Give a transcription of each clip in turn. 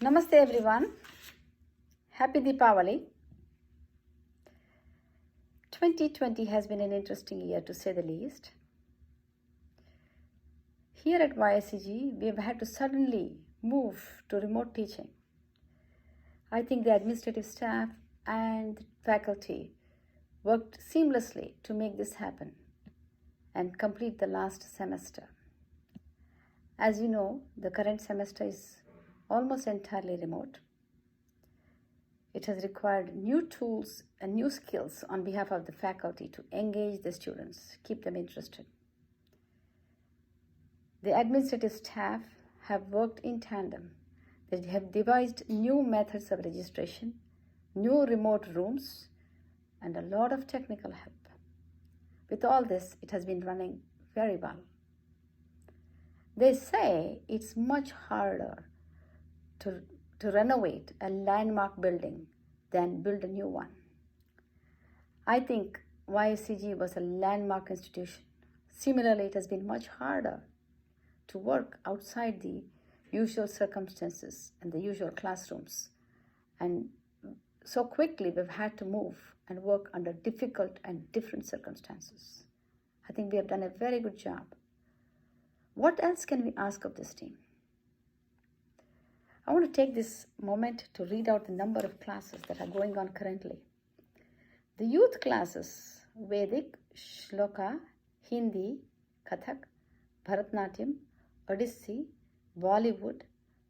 Namaste everyone. Happy Deepavali. 2020 has been an interesting year to say the least. Here at YSCG, we have had to suddenly move to remote teaching. I think the administrative staff and faculty worked seamlessly to make this happen and complete the last semester. As you know, the current semester is almost entirely remote. It has required new tools and new skills on behalf of the faculty to engage the students, keep them interested. The administrative staff have worked in tandem. They have devised new methods of registration, new remote rooms, and a lot of technical help. With all this, it has been running very well. They say it's much harder to renovate a landmark building than build a new one. I think YSCG was a landmark institution. Similarly, it has been much harder to work outside the usual circumstances and the usual classrooms. And so quickly we've had to move and work under difficult and different circumstances. I think we have done a very good job. What else can we ask of this team? I want to take this moment to read out the number of classes that are going on currently. The youth classes, Vedic, Shloka, Hindi, Kathak, Bharatnatyam, Odissi, Bollywood,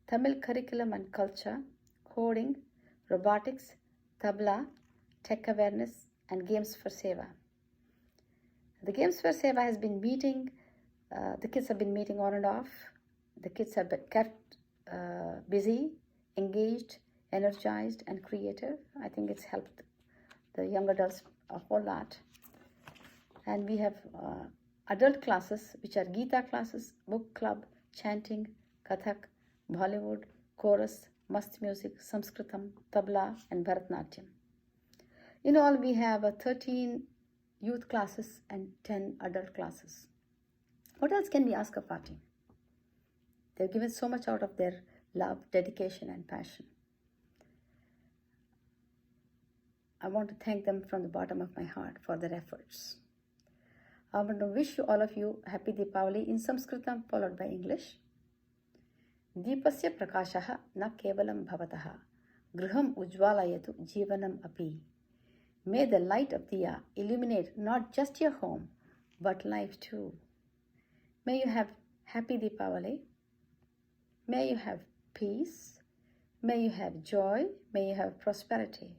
Tamil curriculum and culture, coding, robotics, tabla, tech awareness, and games for seva. The games for seva has been meeting, the kids have been meeting on and off. The kids have been kept busy, engaged, energized, and creative. I think it's helped the young adults a whole lot. And we have adult classes, which are Gita classes, book club, chanting, Kathak, Bollywood, chorus, mast music, Sanskritam, tabla, and Bharatnatyam. In all, we have 13 youth classes and 10 adult classes. What else can we ask of our team? They've given so much out of their love, dedication, and passion. I want to thank them from the bottom of my heart for their efforts. I want to wish you all of you happy Deepavali in Sanskritam followed by English. Deepasya prakashaha na kevalam bhavataha griham ujwalayatu jivanam api. May the light of Diya illuminate not just your home but life too. May you have happy Deepavali. May you have peace. May you have joy. May you have prosperity.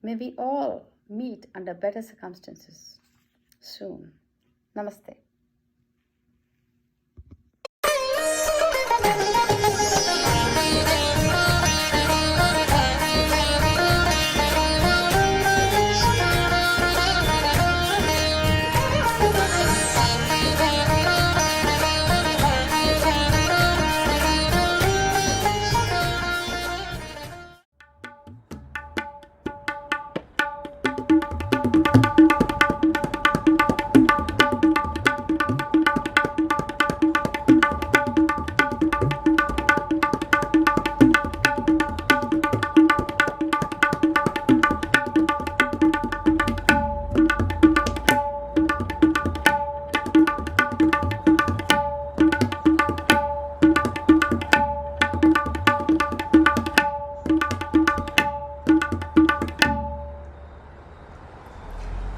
May we all meet under better circumstances soon. Namaste.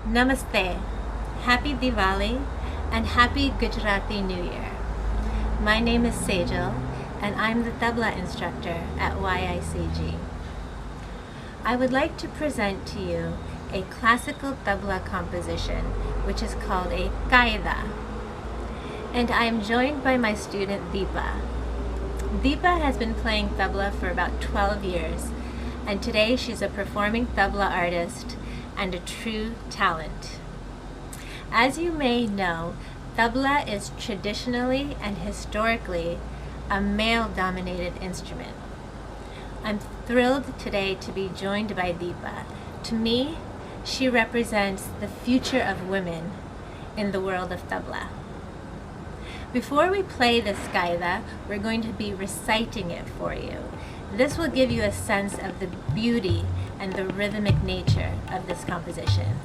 Namaste, Happy Diwali and Happy Gujarati New Year. My name is Sejal and I'm the tabla instructor at YICG. I would like to present to you a classical tabla composition which is called a qaida. And I am joined by my student Deepa. Deepa has been playing tabla for about 12 years and today she's a performing tabla artist and a true talent. As you may know, tabla is traditionally and historically a male-dominated instrument. I'm thrilled today to be joined by Deepa. To me, she represents the future of women in the world of tabla. Before we play the Skaida, we're going to be reciting it for you. This will give you a sense of the beauty and the rhythmic nature of this composition.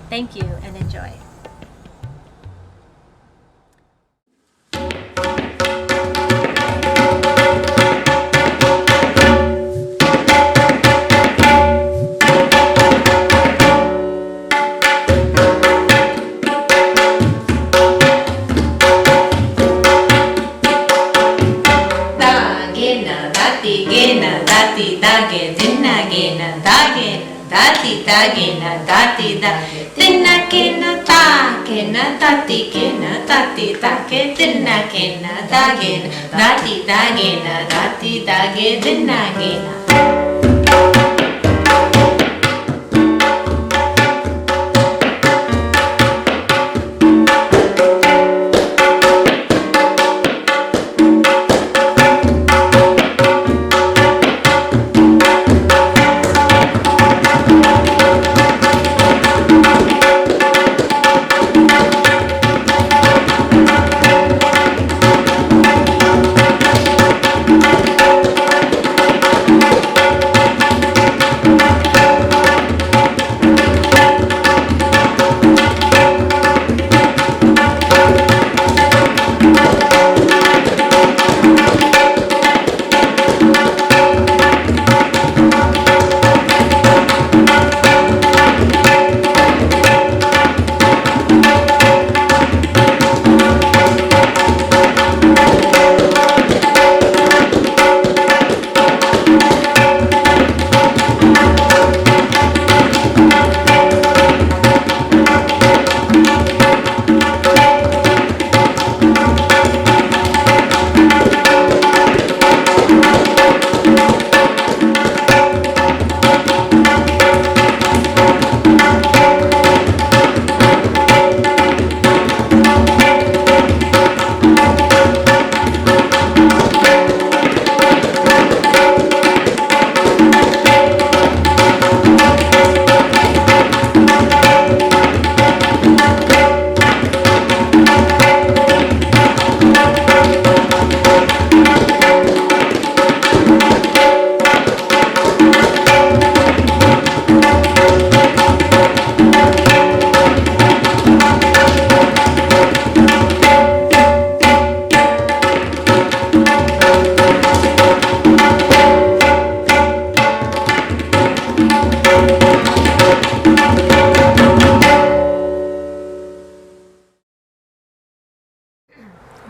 Thank you and enjoy. Dati dage dinna gena dage dati dagena dati da dinna gena ta gena dati gena dati dage dinna gena dage dati dagena dati dage dinna gena.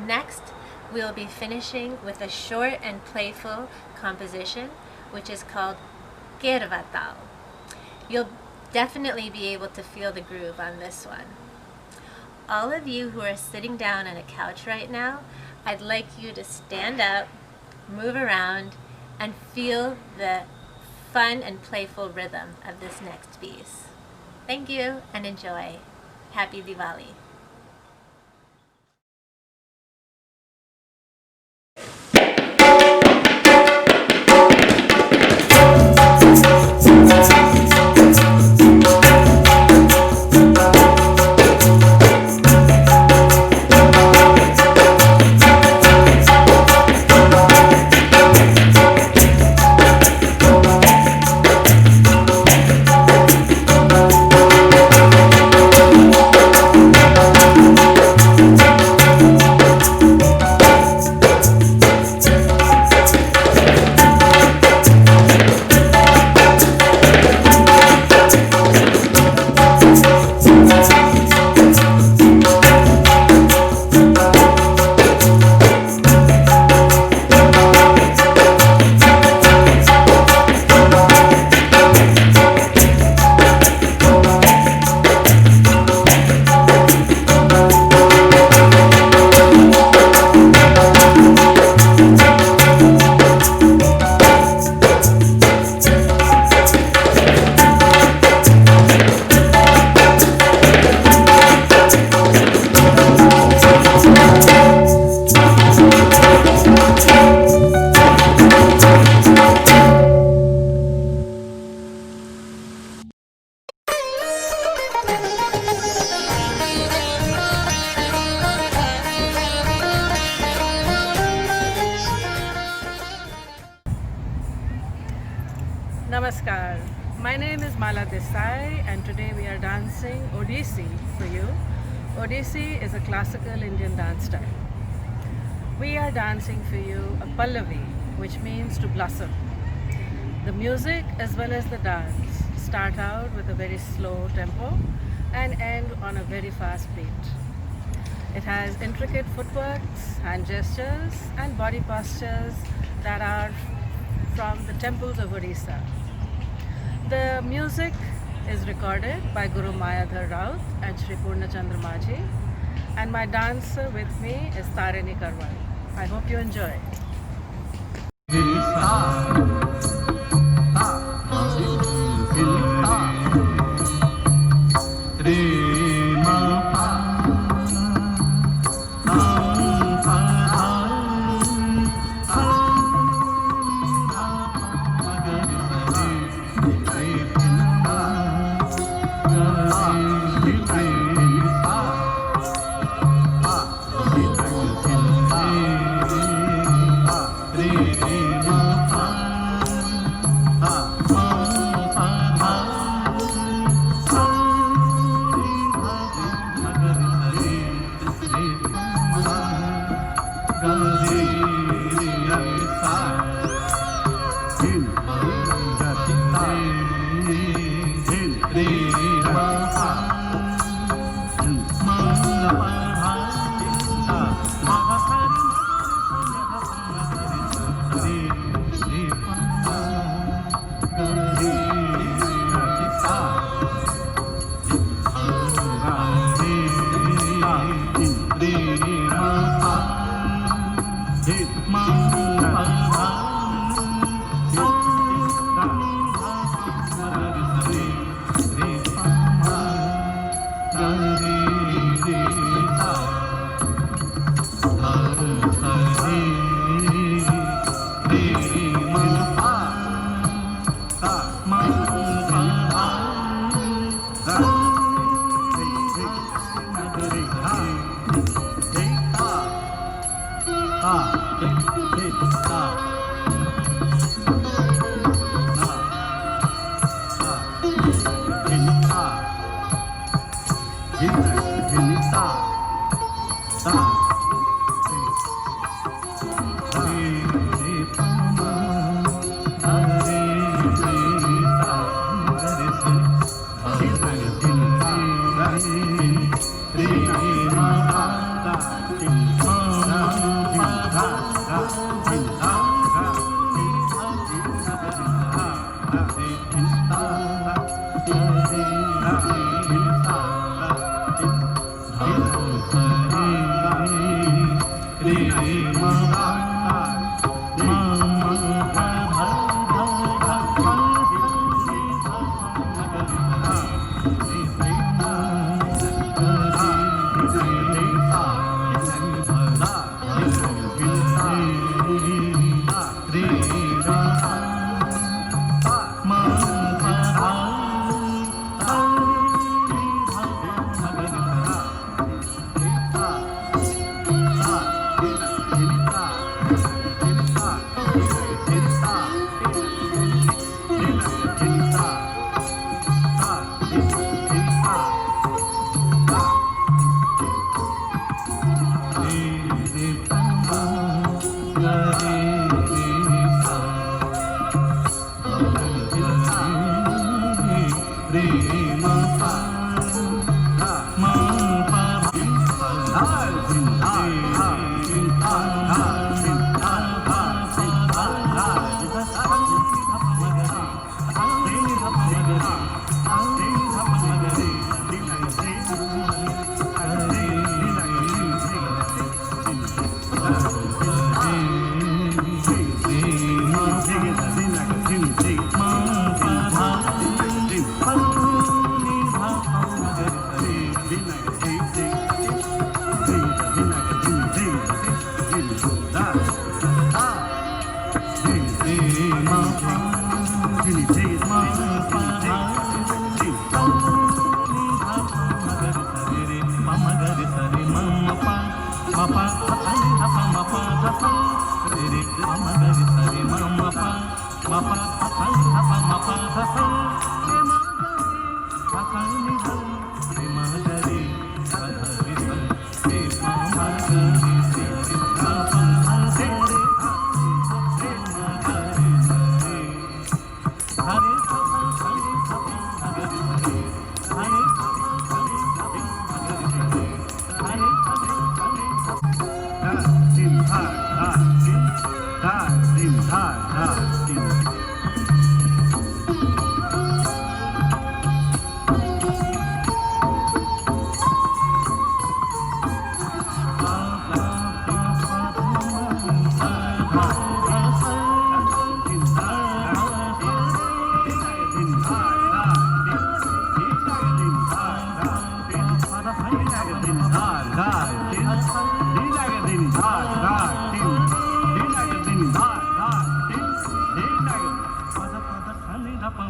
Next, we'll be finishing with a short and playful composition, which is called Kervatal. You'll definitely be able to feel the groove on this one. All of you who are sitting down on a couch right now, I'd like you to stand up, move around, and feel the fun and playful rhythm of this next piece. Thank you and enjoy. Happy Diwali. Namaskar. My name is Mala Desai and today we are dancing Odissi for you. Odissi is a classical Indian dance style. We are dancing for you a Pallavi, which means to blossom. The music as well as the dance start out with a very slow tempo and end on a very fast beat. It has intricate footworks, hand gestures and body postures that are from the temples of Odisha. The music is recorded by Guru Mayadhar Raut and Shri Purna Chandra Majhi, and my dancer with me is Tarini Karwal. I hope you enjoy.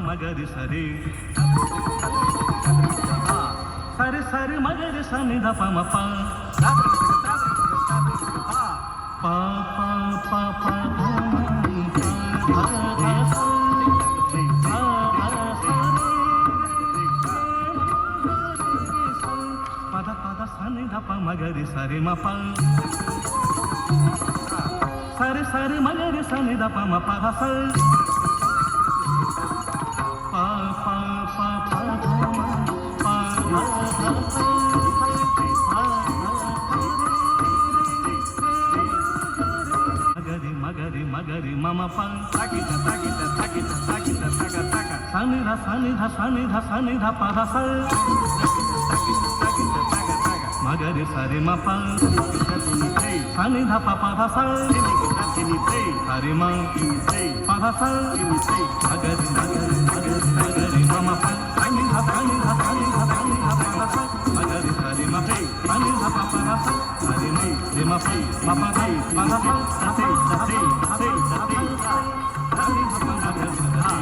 मगरि सरे सरे सरे मगरि सनि ध प म प पा पा पा पा पद पद सनि ध प मगरि सरे म प सरे सरे मगरि सनि ध प म प ध स मगरि मगरि मम प ताकिट ताकिट ताकिट ताकिट ताका ताका सनि ध सनि ध सनि ध सनि ध प ध स मगरि सरि म प सनि ध प प ध स हरि म प ध स मगरि मगरि मगरि मगरि मम प सनि ध सनि ध सनि ध सनि ध प ध स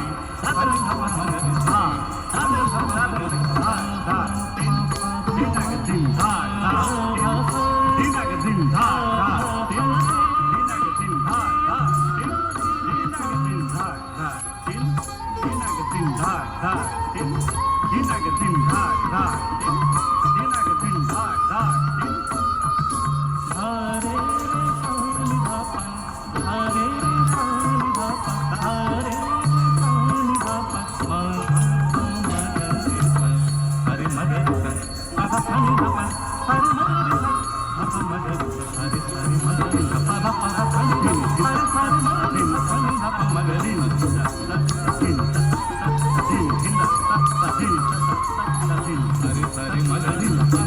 मगरि सरि म प सनि ध प प ध स हरि म रि म प म प ध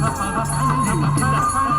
प ध स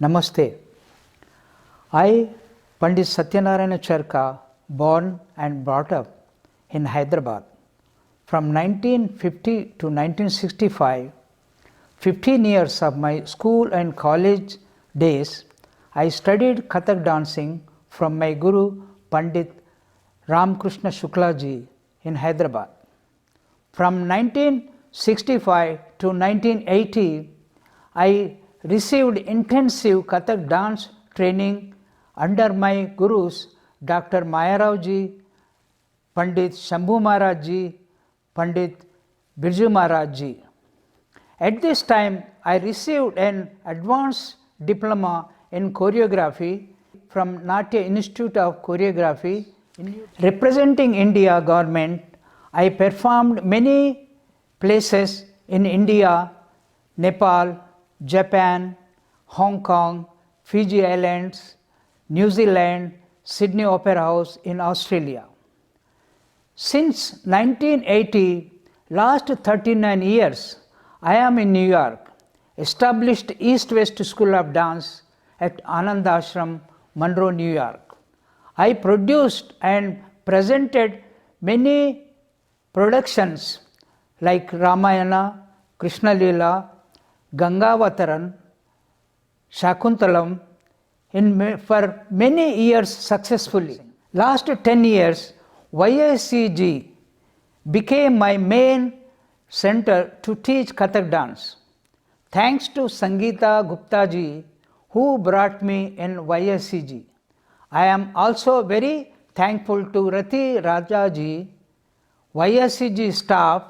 Namaste. I, Pandit Satyanarayana Charka, born and brought up in Hyderabad. From 1950 to 1965, 15 years of my school and college days, I studied Kathak dancing from my guru Pandit Ramkrishna Shuklaji in Hyderabad. From 1965 to 1980, I received intensive Kathak dance training under my gurus Dr. Mayarao-ji, Pandit Shambhu Maharaj-ji, Pandit Birju Maharaj-ji. At this time, I received an advanced diploma in choreography from Natya Institute of Choreography. Representing India government, I performed many places in India, Nepal, Japan, Hong Kong, Fiji Islands, New Zealand, Sydney Opera House in Australia. Since 1980, last 39 years, I am in New York, established East-West School of Dance at Anand Ashram, Monroe, New York. I produced and presented many productions like Ramayana, Krishna Leela, Gangavataran, Shakuntalam for many years successfully. Last 10 years, YICG became my main center to teach Kathak dance. Thanks to Sangeeta Gupta ji, who brought me in YICG. I am also very thankful to Rati Raja ji, YICG staff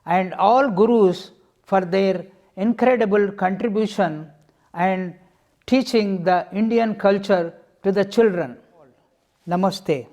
and all gurus for their incredible contribution and teaching the Indian culture to the children. Namaste.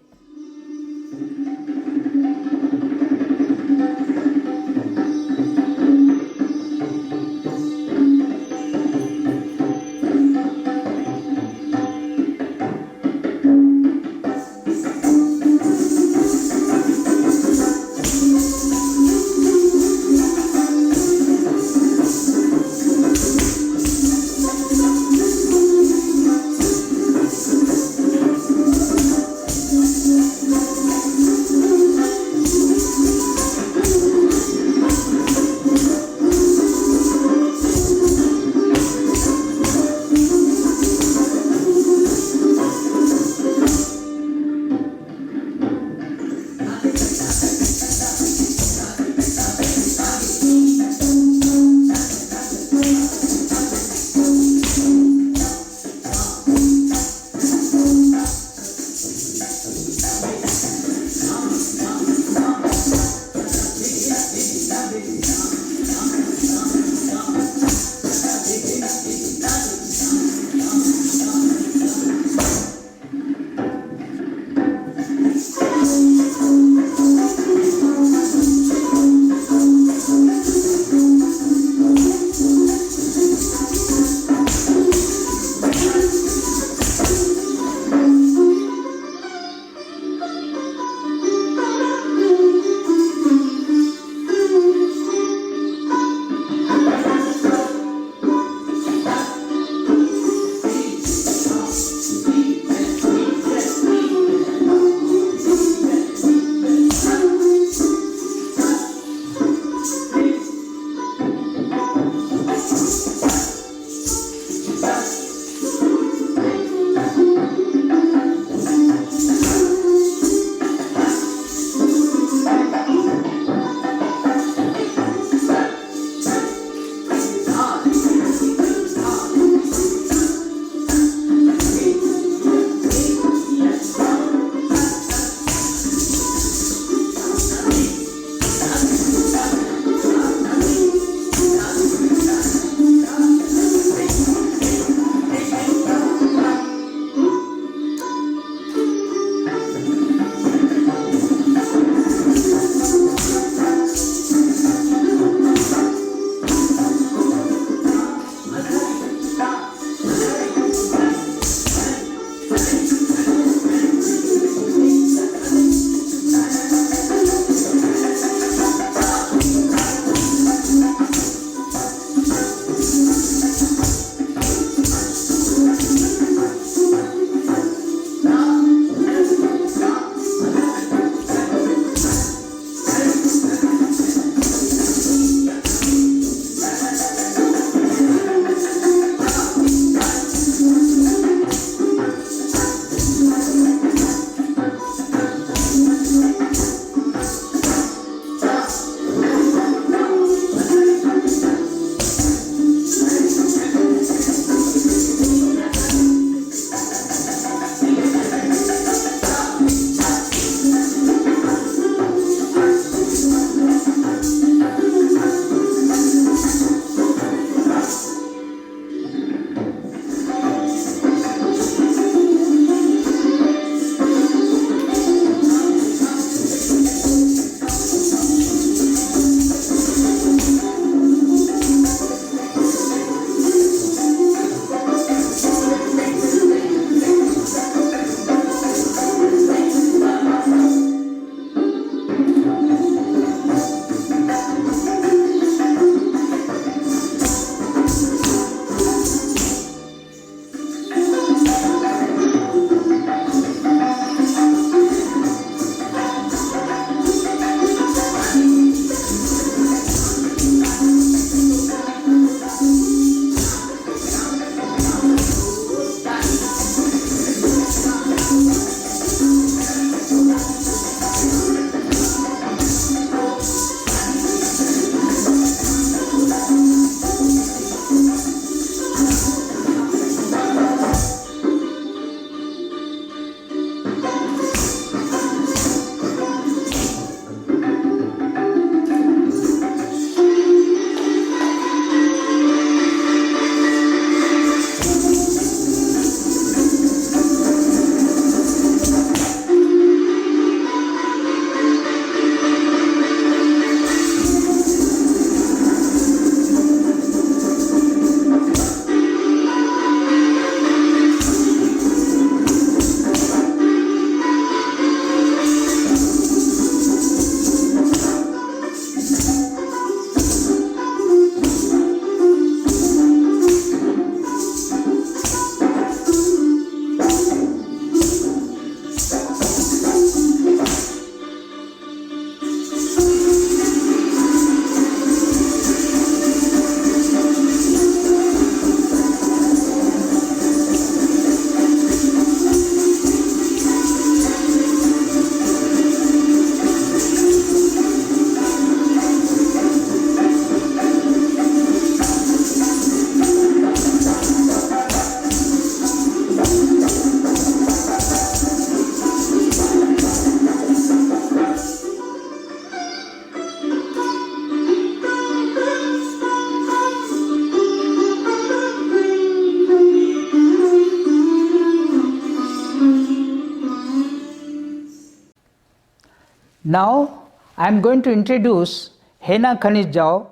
Now I am going to introduce Hena Khanijao,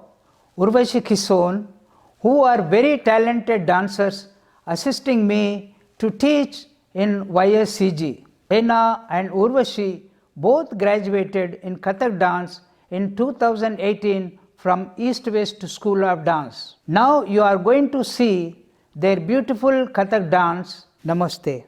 Urvashi Kison, who are very talented dancers assisting me to teach in YSCG. Hena and Urvashi both graduated in Kathak dance in 2018 from East West School of Dance. Now you are going to see their beautiful Kathak dance. Namaste.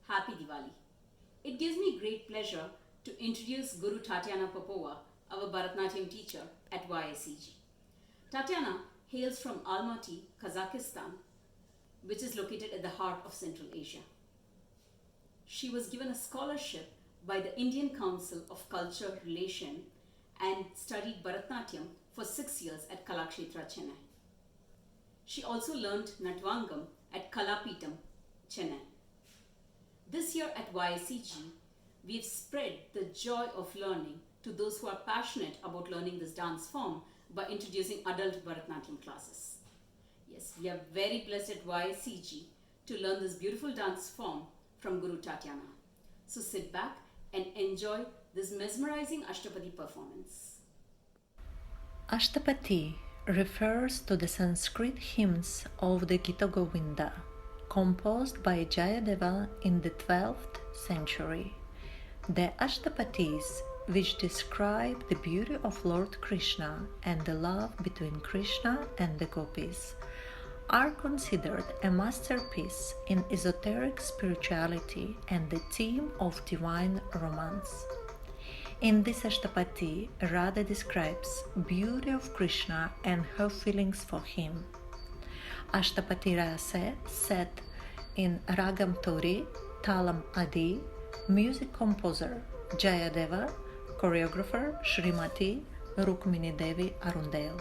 Happy Diwali. It gives me great pleasure to introduce Guru Tatiana Popova, our Bharatanatyam teacher at YSCG. Tatiana hails from Almaty, Kazakhstan, which is located at the heart of Central Asia. She was given a scholarship by the Indian Council of Culture Relation and studied Bharatanatyam for 6 years at Kalakshetra, Chennai. She also learned Natvangam at Kalapeetham, Chennai. This year at YSCG, we've spread the joy of learning to those who are passionate about learning this dance form by introducing adult Bharatanatyam classes. Yes, we are very blessed at YSCG to learn this beautiful dance form from Guru Tatiana. So sit back and enjoy this mesmerizing Ashtapadi performance. Ashtapadi refers to the Sanskrit hymns of the Gita Govinda, composed by Jayadeva in the 12th century. The Ashtapadis, which describe the beauty of Lord Krishna and the love between Krishna and the gopis, are considered a masterpiece in esoteric spirituality and the theme of divine romance. In this Ashtapadi, Radha describes beauty of Krishna and her feelings for him. Ashtapadi Rasa set in Ragam Tori, Talam Adi, music composer Jayadeva, choreographer Srimati Rukmini Devi Arundel.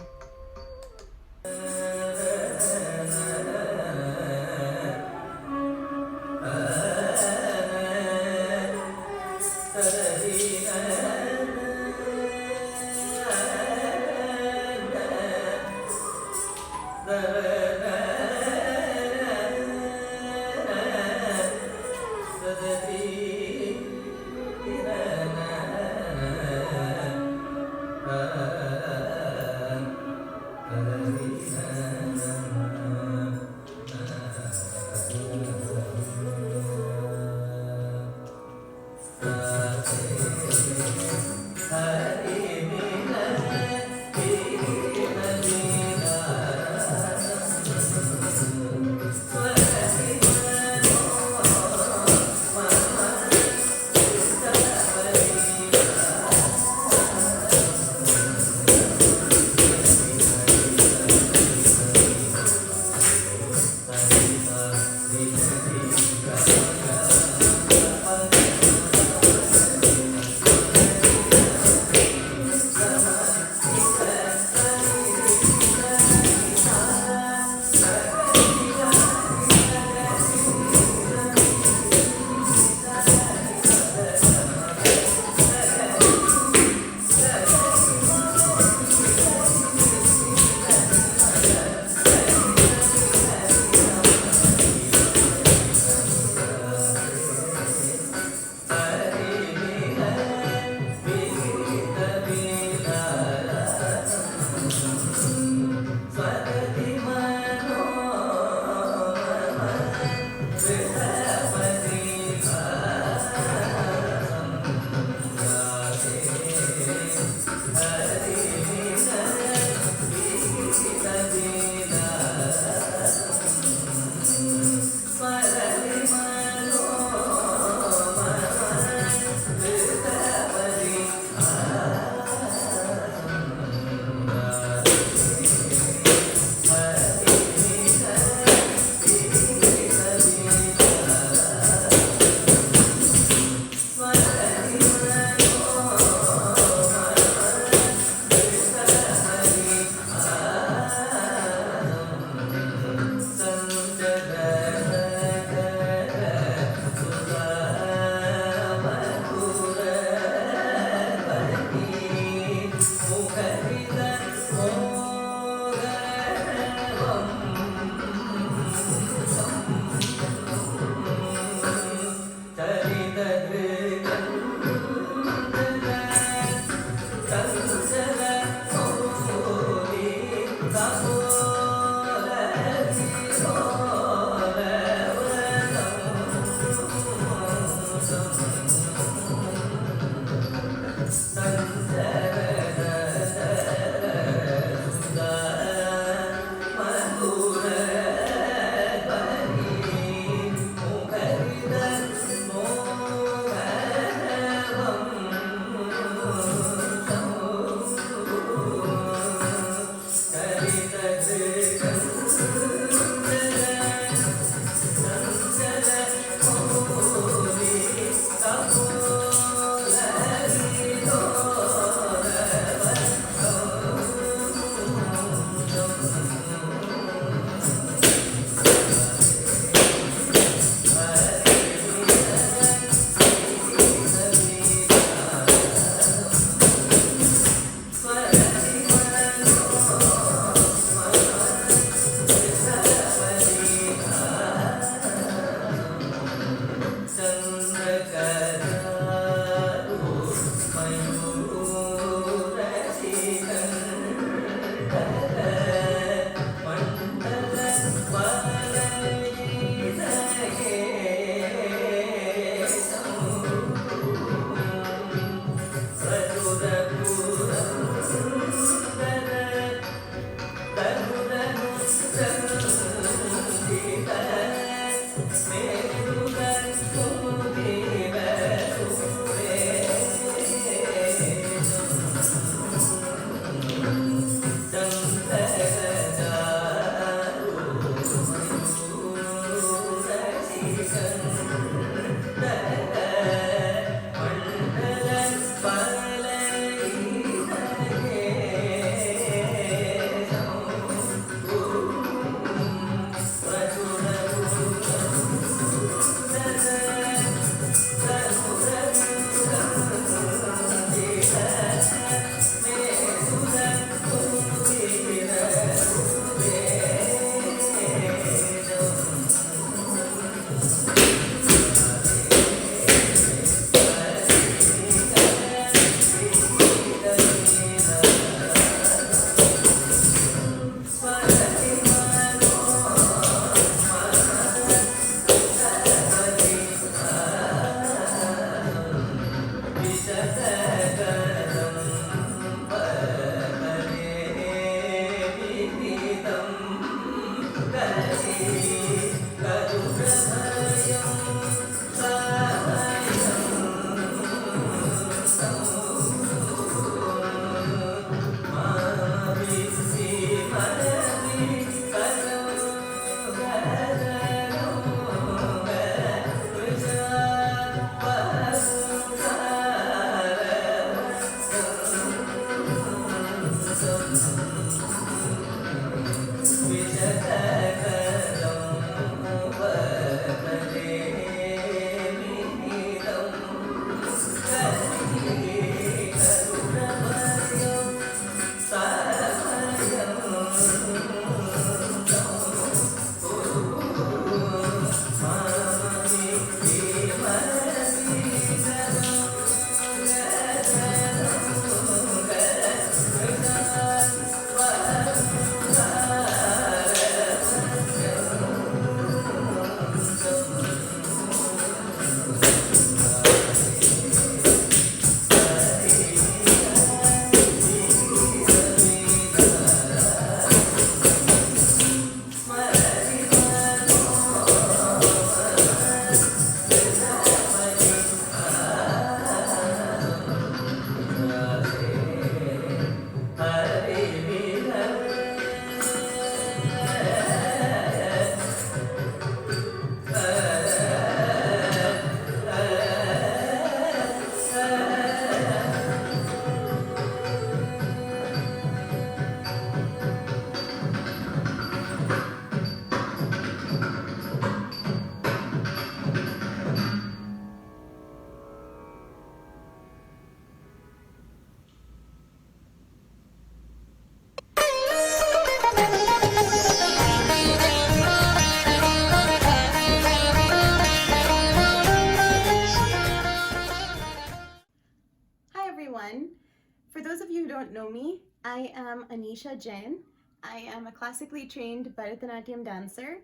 Anisha Jain. I am a classically trained Bharatanatyam dancer,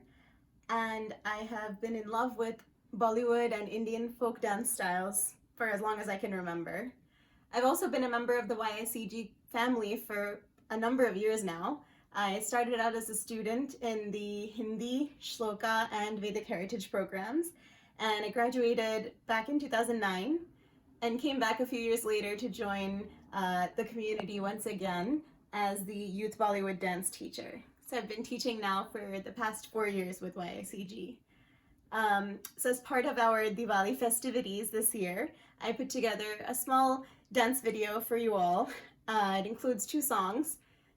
and I have been in love with Bollywood and Indian folk dance styles for as long as I can remember. I've also been a member of the YICG family for a number of years now. I started out as a student in the Hindi, Shloka, and Vedic Heritage programs, and I graduated back in 2009 and came back a few years later to join the community once again as the youth Bollywood dance teacher. So I've been teaching now for the past 4 years with YICG. So as part of our Diwali festivities this year, I put together a small dance video for you all. It includes 2 songs,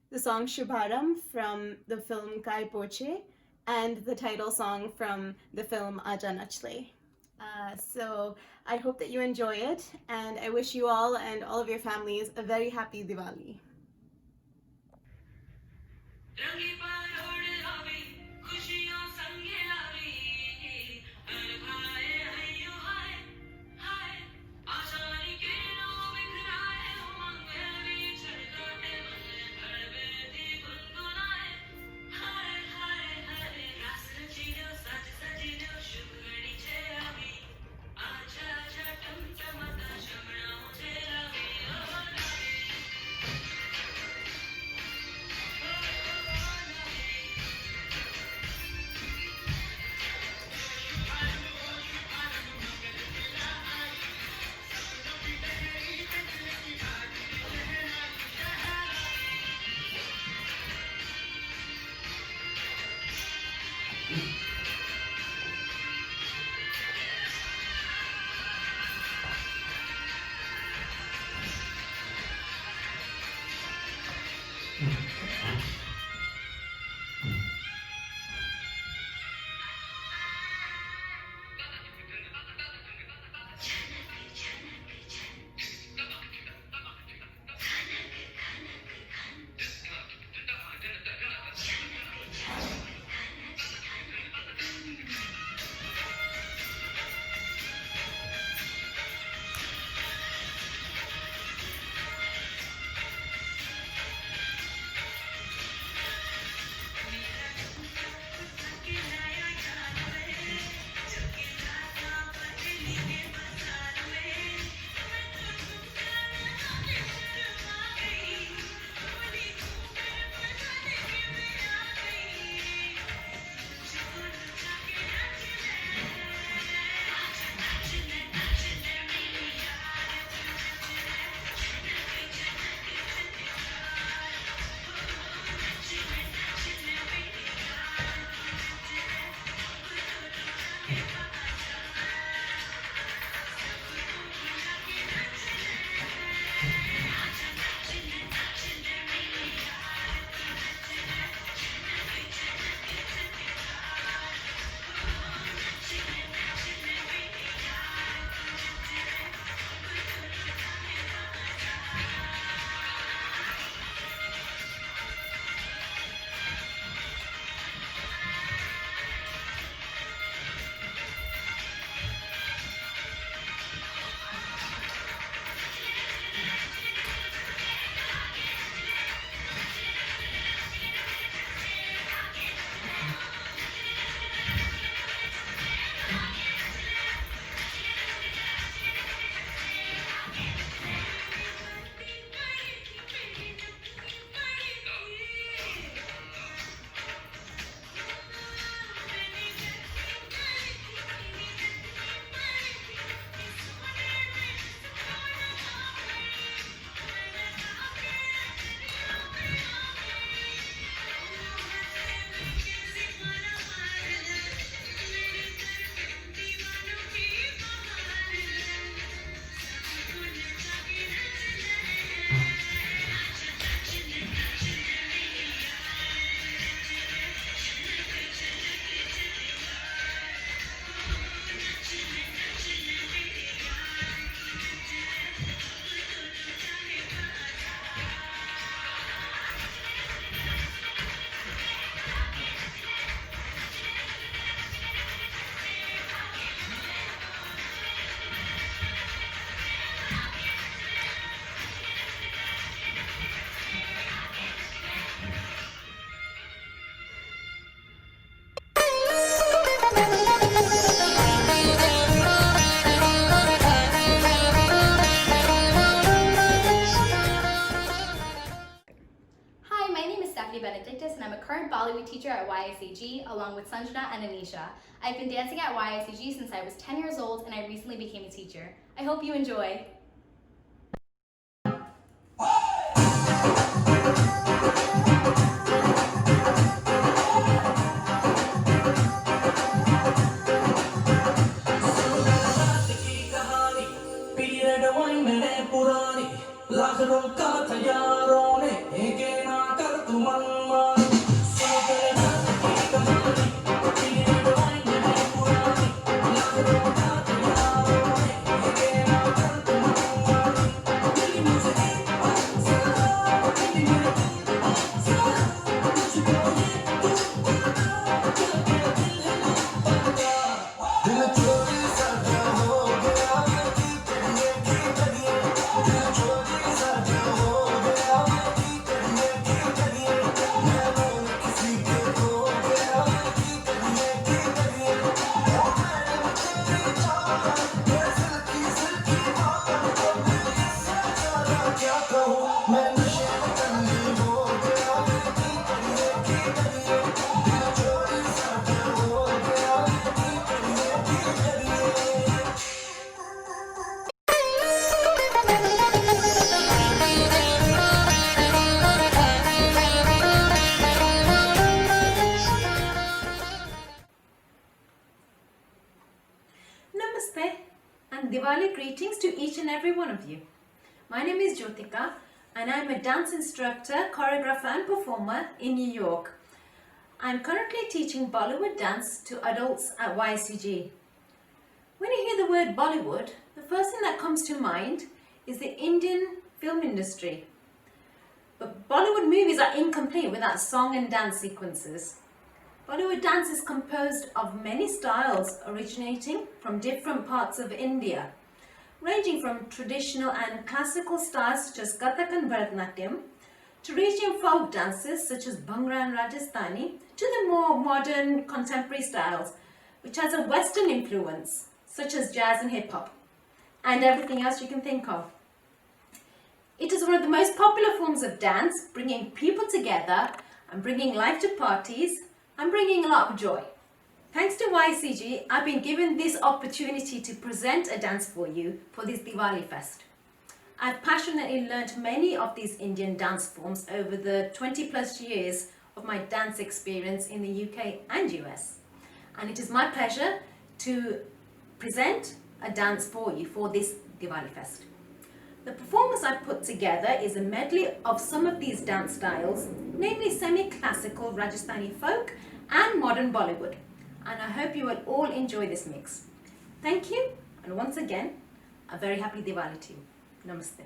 the song Shubharam from the film Kai Poche and the title song from the film Aaja Nach Le. So I hope that you enjoy it, and I wish you all and all of your families a very happy Diwali. Stephanie Benedictus, and I'm a current Bollywood teacher at YICG, along with Sanjana and Anisha. I've been dancing at YICG since I was 10 years old, and I recently became a teacher. I hope you enjoy. Namaste and Diwali greetings to each and every one of you. My name is Jyotika and I'm a dance instructor, choreographer and performer in New York. I'm currently teaching Bollywood dance to adults at YCG. When you hear the word Bollywood, the first thing that comes to mind is the Indian film industry. But Bollywood movies are incomplete without song and dance sequences. Bollywood dance is composed of many styles originating from different parts of India, ranging from traditional and classical styles such as Kathak and Bharatanatyam, to regional folk dances such as Bhangra and Rajasthani, to the more modern contemporary styles, which has a Western influence, such as jazz and hip-hop, and everything else you can think of. It is one of the most popular forms of dance, bringing people together and bringing life to parties, and bringing a lot of joy. Thanks to YCG, I've been given this opportunity to present a dance for you for this Diwali Fest. I've passionately learnt many of these Indian dance forms over the 20 plus years of my dance experience in the UK and US. And it is my pleasure to present a dance for you for this Diwali Fest. The performance I've put together is a medley of some of these dance styles, namely semi-classical Rajasthani folk and modern Bollywood. And I hope you will all enjoy this mix. Thank you, and once again, a very happy Diwali to you. Namaste.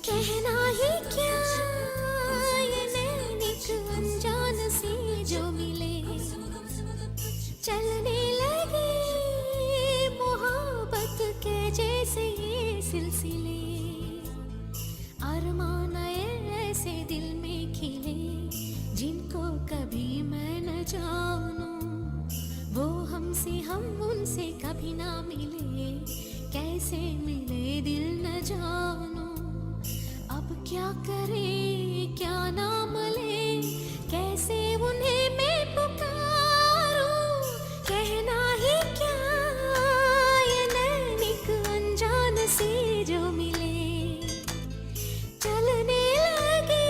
कहना ही क्या ये नैनिक अनजान सी जो मिले चलने लगे मोहब्बत के जैसे ये सिलसिले अरमान ऐसे दिल में खिले जिनको कभी मैं न जानूं वो हमसे हम उनसे कभी ना मिले कैसे मिले दिल न जानूं अब क्या करें क्या नाम ले कैसे उन्हें मैं पुकारूं कहना ही क्या ये नैनिक अनजान से जो मिले चलने लगे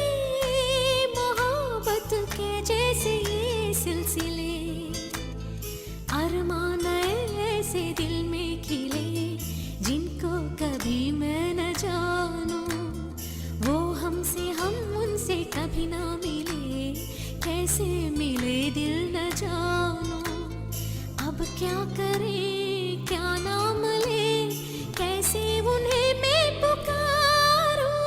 मोहब्बत के जैसे ये सिलसिले अरमान ऐसे दिल में खिले जिनको कभी मैं न जानूं वो हमसे हम उनसे कभी ना मिले कैसे मिले दिल न जानूं अब क्या करें क्या नाम ले कैसे उन्हें मैं पुकारूं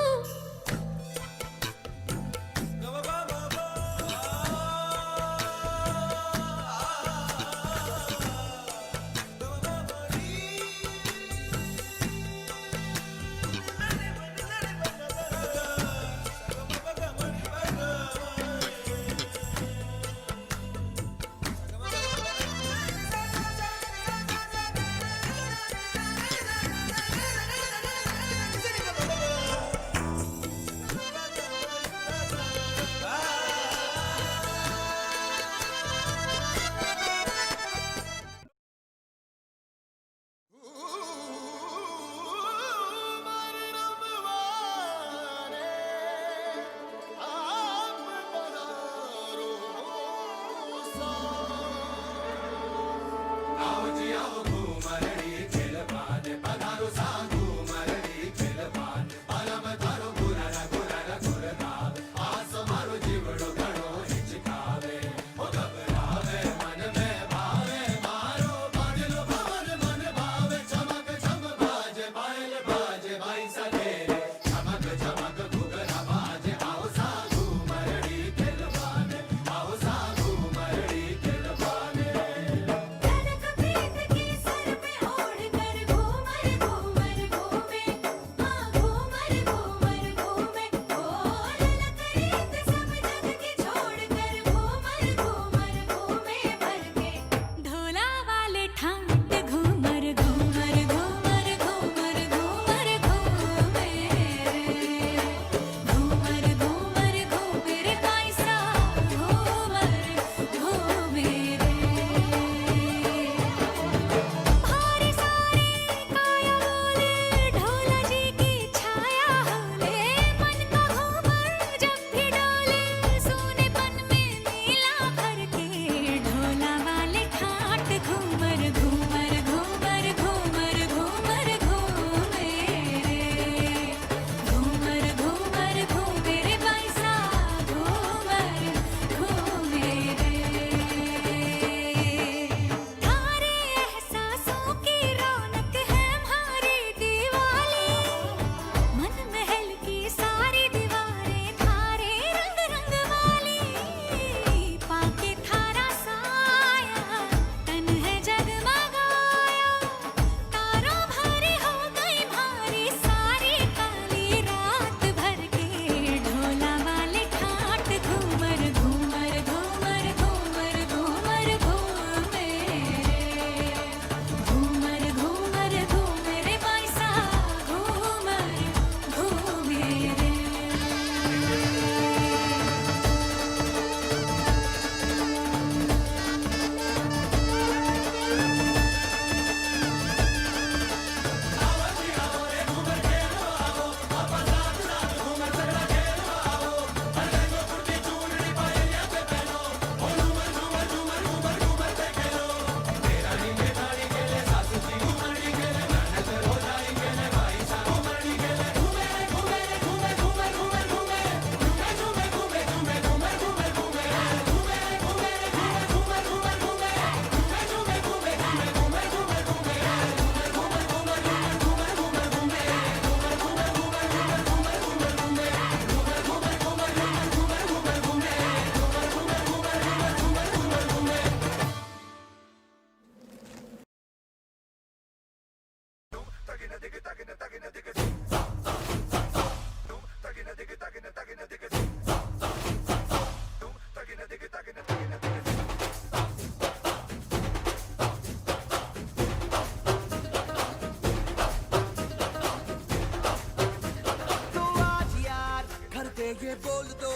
ये बोल दो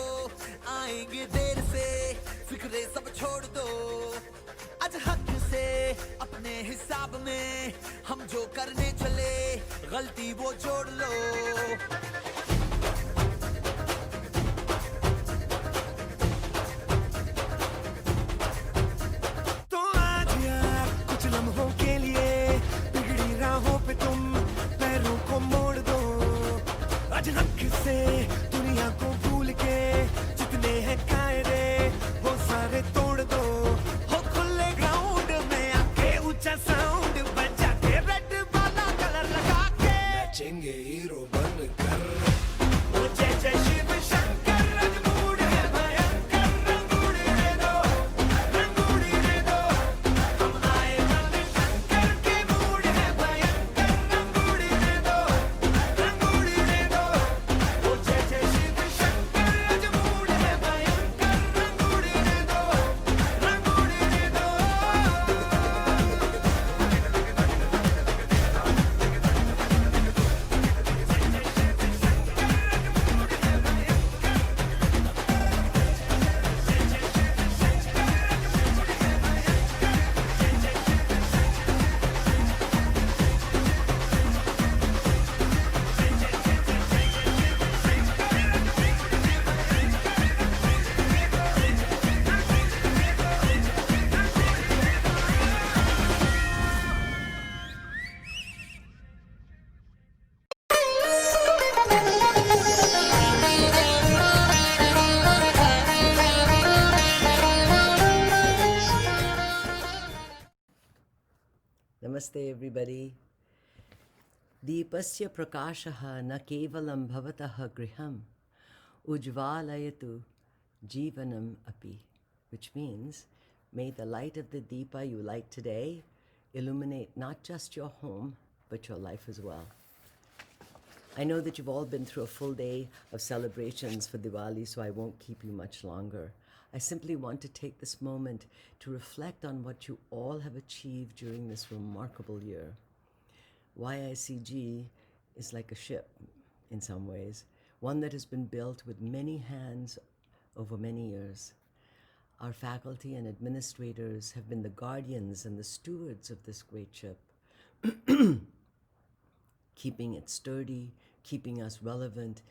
आएंगे देर से फिक्रे सब छोड़ दो आज हक से अपने हिसाब में हम जो करने चले गलती वो जोड़ लो तो आज यार कुछ लम्हों के लिए बिगड़ी राहों पे तुम पैरों को मोड़ दो आज हक से दुनिया को भूल के जितने हैं कायदे वो सारे तोड़ दो हो खुले ग्राउंड में आके ऊंचा साउंड बजा के रेड वाला कलर लगा के नाचेंगे हीरो बन कर वो जय जय शिव शंकर रंगूड़ है भयंकर रंगूड़ रे दो हम आए बन शंकर के मूड है भयंकर रंगूड़ रे दो वो जय जय शिव शंकर रंगूड़ है भयंकर रंगूड़ रे दो Namaste everybody. Deepasya prakashaha na kevalam bhavataha griham ujvalayatu jivanam api, which means may the light of the Deepa you light today illuminate not just your home but your life as well. I know that you've all been through a full day of celebrations for Diwali, so I won't keep you much longer. I simply want to take this moment to reflect on what you all have achieved during this remarkable year. YICG is like a ship in some ways, one that has been built with many hands over many years. Our faculty and administrators have been the guardians and the stewards of this great ship, keeping it sturdy, keeping us relevant,